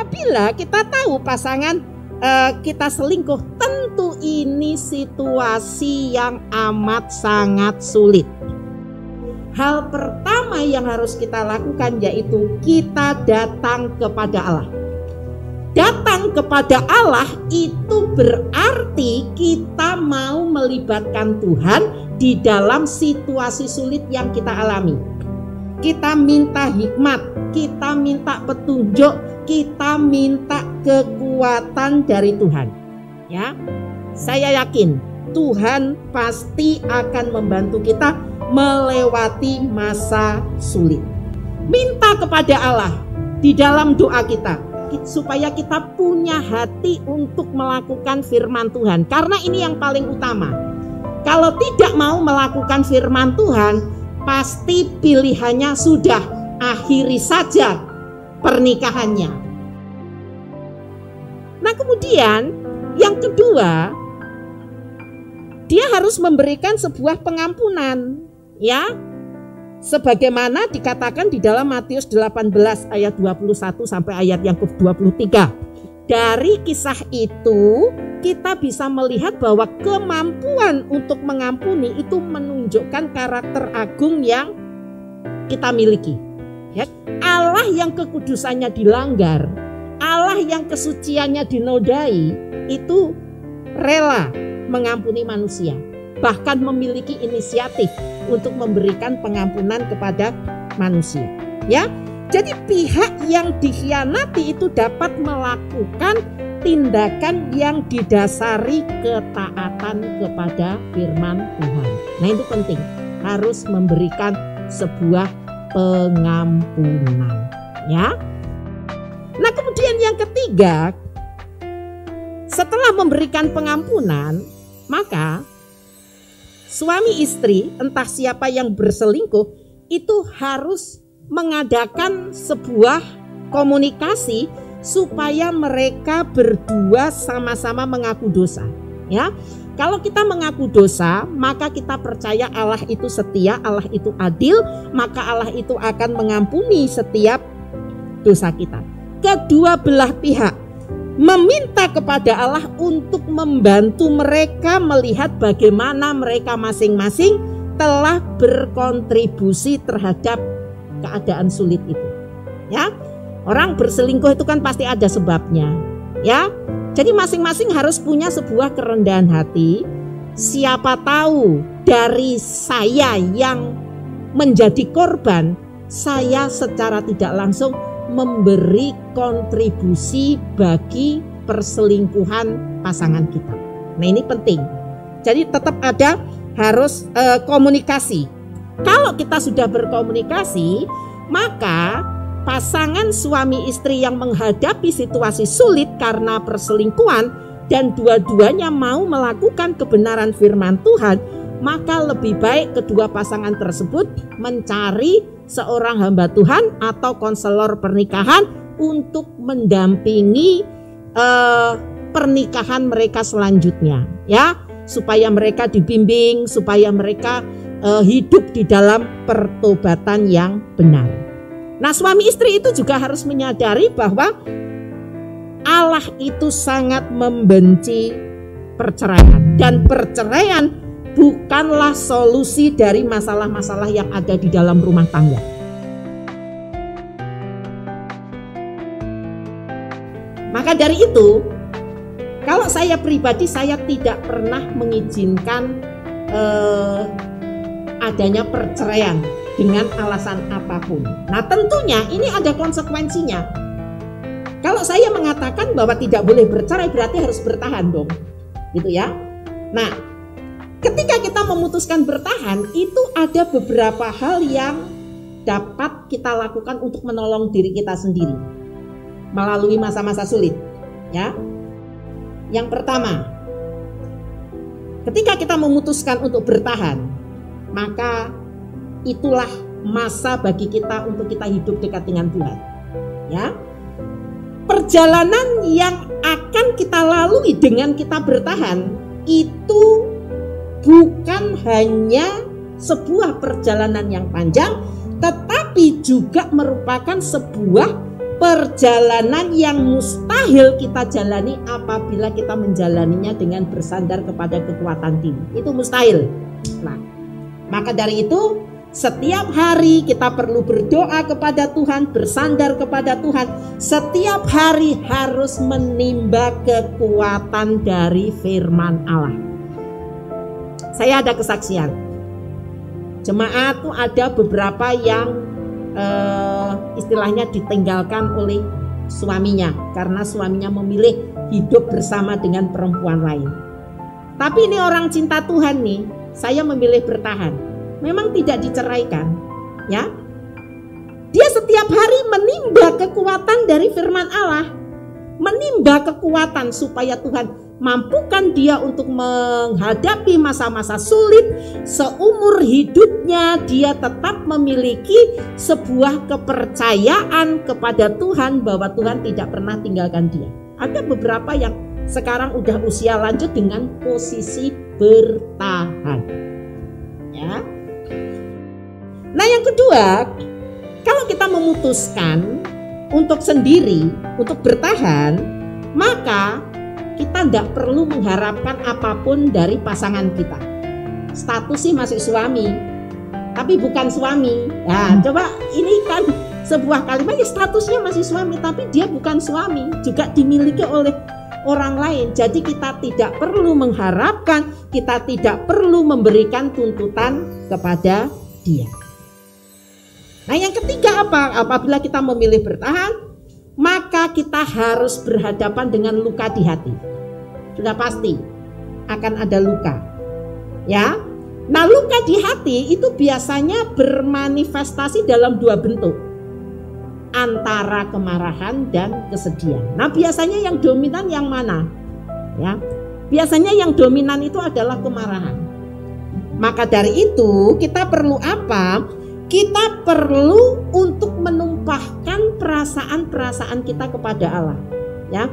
apabila kita tahu pasangan kita selingkuh, tentu ini situasi yang amat sangat sulit. Hal pertama yang harus kita lakukan yaitu kita datang kepada Allah. Datang kepada Allah itu berarti kita mau melibatkan Tuhan di dalam situasi sulit yang kita alami. Kita minta hikmat, kita minta petunjuk, kita minta kekuatan dari Tuhan. Ya, saya yakin Tuhan pasti akan membantu kita melewati masa sulit. Minta kepada Allah di dalam doa kita supaya kita punya hati untuk melakukan firman Tuhan, karena ini yang paling utama. Kalau tidak mau melakukan firman Tuhan, pasti pilihannya sudah akhiri saja pernikahannya. Nah, kemudian yang kedua, dia harus memberikan sebuah pengampunan, ya. Sebagaimana dikatakan di dalam Matius 18 ayat 21 sampai ayat yang ke-23. Dari kisah itu kita bisa melihat bahwa kemampuan untuk mengampuni itu menunjukkan karakter agung yang kita miliki. Ya, Allah yang kekudusannya dilanggar, Allah yang kesuciannya dinodai, itu rela mengampuni manusia. Bahkan memiliki inisiatif untuk memberikan pengampunan kepada manusia. Ya, jadi pihak yang dikhianati itu dapat melakukan tindakan yang didasari ketaatan kepada firman Tuhan. Nah, itu penting, harus memberikan sebuah pengampunan. Ya. Nah, kemudian yang ketiga, setelah memberikan pengampunan, maka suami istri, entah siapa yang berselingkuh, itu harus mengadakan sebuah komunikasi supaya mereka berdua sama-sama mengaku dosa. Ya, kalau kita mengaku dosa, maka kita percaya Allah itu setia, Allah itu adil, maka Allah itu akan mengampuni setiap dosa kita. Kedua belah pihak meminta kepada Allah untuk membantu mereka melihat bagaimana mereka masing-masing telah berkontribusi terhadap keadaan sulit itu. Ya, orang berselingkuh itu kan pasti ada sebabnya. Ya, jadi masing-masing harus punya sebuah kerendahan hati. Siapa tahu dari saya yang menjadi korban, saya secara tidak langsung memberi kontribusi bagi perselingkuhan pasangan kita. Nah, ini penting. Jadi tetap ada harus komunikasi. Kalau kita sudah berkomunikasi, maka pasangan suami istri yang menghadapi situasi sulit karena perselingkuhan dan dua-duanya mau melakukan kebenaran firman Tuhan, maka lebih baik kedua pasangan tersebut mencari seorang hamba Tuhan atau konselor pernikahan untuk mendampingi pernikahan mereka selanjutnya, ya, supaya mereka dibimbing, supaya mereka hidup di dalam pertobatan yang benar. Nah, suami istri itu juga harus menyadari bahwa Allah itu sangat membenci perceraian, dan perceraian bukanlah solusi dari masalah-masalah yang ada di dalam rumah tangga. Maka dari itu, kalau saya pribadi, saya tidak pernah mengizinkan adanya perceraian dengan alasan apapun. Nah, tentunya ini ada konsekuensinya. Kalau saya mengatakan bahwa tidak boleh bercerai, berarti harus bertahan dong, gitu ya. Nah, ketika kita memutuskan bertahan, itu ada beberapa hal yang dapat kita lakukan untuk menolong diri kita sendiri melalui masa-masa sulit, ya. Yang pertama, ketika kita memutuskan untuk bertahan, maka itulah masa bagi kita untuk kita hidup dekat dengan Tuhan, ya. Perjalanan yang akan kita lalui dengan kita bertahan itu bukan hanya sebuah perjalanan yang panjang, tetapi juga merupakan sebuah perjalanan yang mustahil kita jalani apabila kita menjalaninya dengan bersandar kepada kekuatan diri. Itu mustahil. Nah, maka dari itu setiap hari kita perlu berdoa kepada Tuhan, bersandar kepada Tuhan. Setiap hari harus menimba kekuatan dari firman Allah. Saya ada kesaksian. Jemaat tuh ada beberapa yang istilahnya ditinggalkan oleh suaminya karena suaminya memilih hidup bersama dengan perempuan lain. Tapi ini orang cinta Tuhan nih, saya memilih bertahan. Memang tidak diceraikan, ya. Dia setiap hari menimba kekuatan dari firman Allah, menimba kekuatan supaya Tuhan mampukan dia untuk menghadapi masa-masa sulit. Seumur hidupnya dia tetap memiliki sebuah kepercayaan kepada Tuhan bahwa Tuhan tidak pernah tinggalkan dia. Ada beberapa yang sekarang udah usia lanjut dengan posisi bertahan, ya. Nah, yang kedua, kalau kita memutuskan untuk sendiri, untuk bertahan, maka kita tidak perlu mengharapkan apapun dari pasangan kita. Status sih masih suami, tapi bukan suami. Nah, coba ini kan sebuah kalimat, ya statusnya masih suami, tapi dia bukan suami, juga dimiliki oleh orang lain. Jadi kita tidak perlu mengharapkan, kita tidak perlu memberikan tuntutan kepada dia. Nah, yang ketiga apa? Apabila kita memilih bertahan, maka kita harus berhadapan dengan luka di hati. Sudah pasti akan ada luka, ya. Nah, luka di hati itu biasanya bermanifestasi dalam dua bentuk, antara kemarahan dan kesedihan. Nah, biasanya yang dominan yang mana? Ya, biasanya yang dominan itu adalah kemarahan. Maka dari itu kita perlu apa? Kita perlu untuk menumpahkan perasaan-perasaan kita kepada Allah, ya.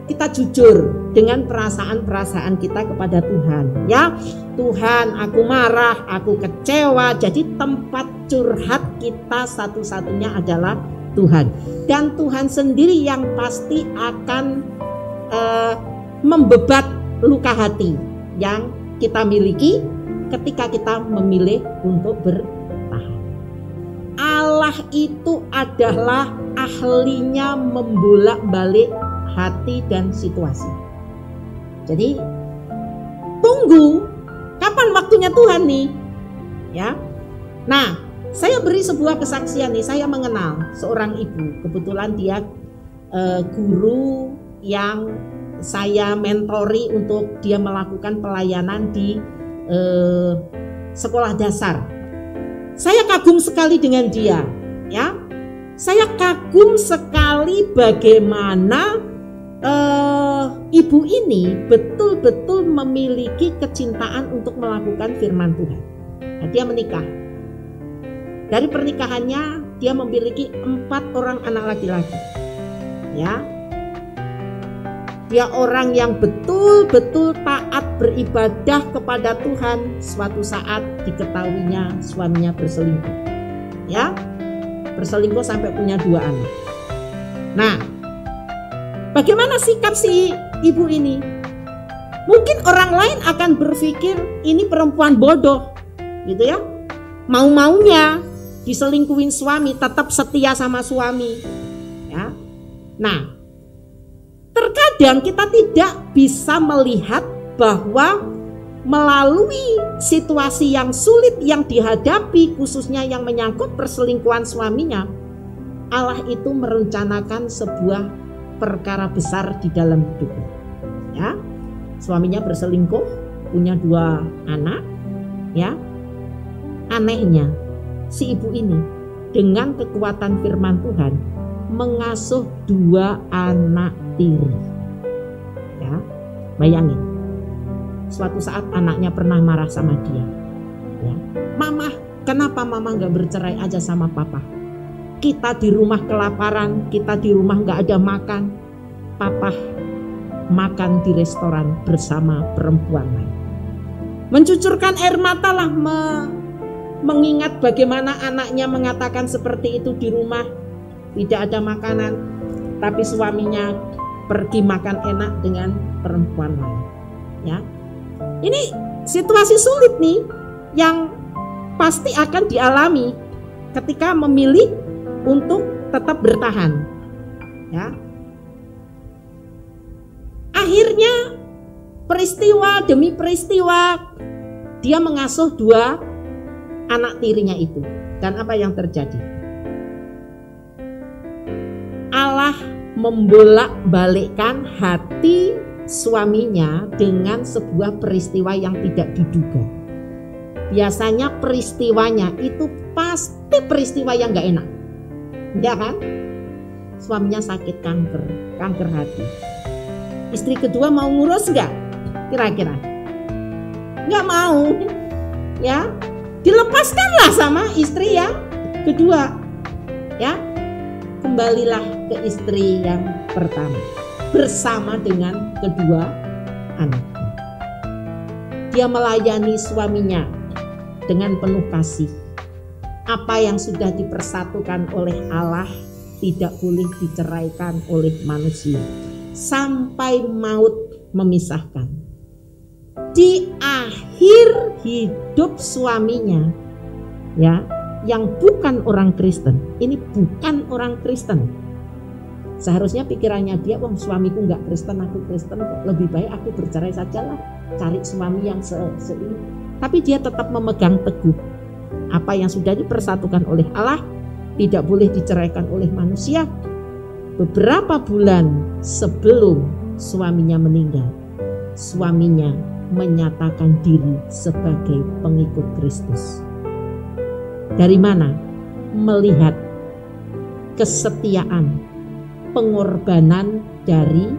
Kita jujur dengan perasaan-perasaan kita kepada Tuhan, ya. Tuhan, aku marah, aku kecewa. Jadi tempat curhat kita satu-satunya adalah Tuhan. Dan Tuhan sendiri yang pasti akan membebat luka hati yang kita miliki ketika kita memilih untuk bertahan. Allah itu adalah ahlinya membolak-balik hati dan situasi. Jadi tunggu kapan waktunya Tuhan nih, ya. Nah, saya beri sebuah kesaksian nih. Saya mengenal seorang ibu, kebetulan dia guru yang saya mentori untuk dia melakukan pelayanan di sekolah dasar. Saya kagum sekali dengan dia, ya. Saya kagum sekali bagaimana ibu ini betul-betul memiliki kecintaan untuk melakukan firman Tuhan. Nah, dia menikah. Dari pernikahannya dia memiliki 4 orang anak laki-laki, ya. Dia orang yang betul-betul taat beribadah kepada Tuhan. Suatu saat diketahuinya suaminya berselingkuh, ya, berselingkuh sampai punya 2 anak. Nah, bagaimana sikap si ibu ini? Mungkin orang lain akan berpikir ini perempuan bodoh, gitu ya. Mau-maunya diselingkuhin suami, tetap setia sama suami, ya. Nah, terkadang kita tidak bisa melihat bahwa melalui situasi yang sulit yang dihadapi, khususnya yang menyangkut perselingkuhan suaminya, Allah itu merencanakan sebuah perkara besar di dalam hidupnya, ya. Suaminya berselingkuh, punya 2 anak, ya. Anehnya si ibu ini dengan kekuatan firman Tuhan mengasuh 2 anak tiri, ya. Bayangin, suatu saat anaknya pernah marah sama dia, ya. Mama, kenapa mama gak bercerai aja sama papa? Kita di rumah kelaparan, kita di rumah gak ada makan, papa makan di restoran bersama perempuan lain. Mencucurkan air mata lah mengingat bagaimana anaknya mengatakan seperti itu di rumah. tidak ada makanan, tapi suaminya pergi makan enak dengan perempuan lain. Ya, ini situasi sulit nih yang pasti akan dialami ketika memilih untuk tetap bertahan. Ya, akhirnya peristiwa demi peristiwa dia mengasuh 2 anak tirinya itu. Dan apa yang terjadi? Allah membolak-balikkan hati suaminya dengan sebuah peristiwa yang tidak diduga. Biasanya peristiwanya itu pasti peristiwa yang gak enak, ya kan? Suaminya sakit kanker hati. Istri kedua mau ngurus gak? Kira-kira nggak mau, ya, dilepaskanlah sama istri yang kedua, ya, kembalilah ke istri yang pertama bersama dengan kedua anaknya. Dia melayani suaminya dengan penuh kasih. Apa yang sudah dipersatukan oleh Allah tidak boleh diceraikan oleh manusia sampai maut memisahkan. Di akhir hidup suaminya, ya, yang bukan orang Kristen, ini bukan orang Kristen. Seharusnya pikirannya dia, wong suamiku nggak Kristen, aku Kristen kok, lebih baik aku bercerai sajalah, cari suami yang ini. Tapi dia tetap memegang teguh apa yang sudah dipersatukan oleh Allah tidak boleh diceraikan oleh manusia. Beberapa bulan sebelum suaminya meninggal, suaminya menyatakan diri sebagai pengikut Kristus. Dari mana? Melihat kesetiaan, pengorbanan dari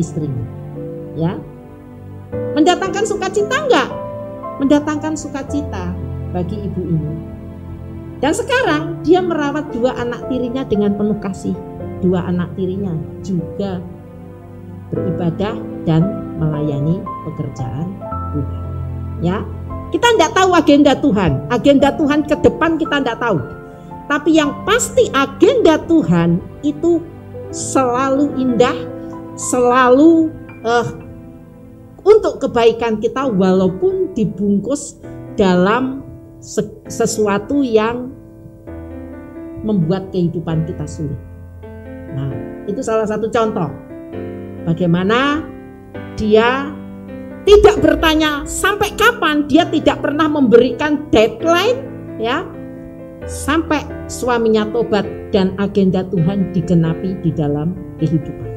istrinya. Ya, mendatangkan sukacita enggak? Mendatangkan sukacita bagi ibu ini. Dan sekarang dia merawat 2 anak tirinya dengan penuh kasih. 2 anak tirinya juga beribadah dan melayani pekerjaan Tuhan. Ya, kita tidak tahu agenda Tuhan ke depan kita tidak tahu. Tapi yang pasti agenda Tuhan itu selalu indah, selalu untuk kebaikan kita walaupun dibungkus dalam sesuatu yang membuat kehidupan kita sulit. Nah, itu salah satu contoh bagaimana dia tidak bertanya sampai kapan, dia tidak pernah memberikan deadline, ya, sampai suaminya tobat dan agenda Tuhan digenapi di dalam kehidupan.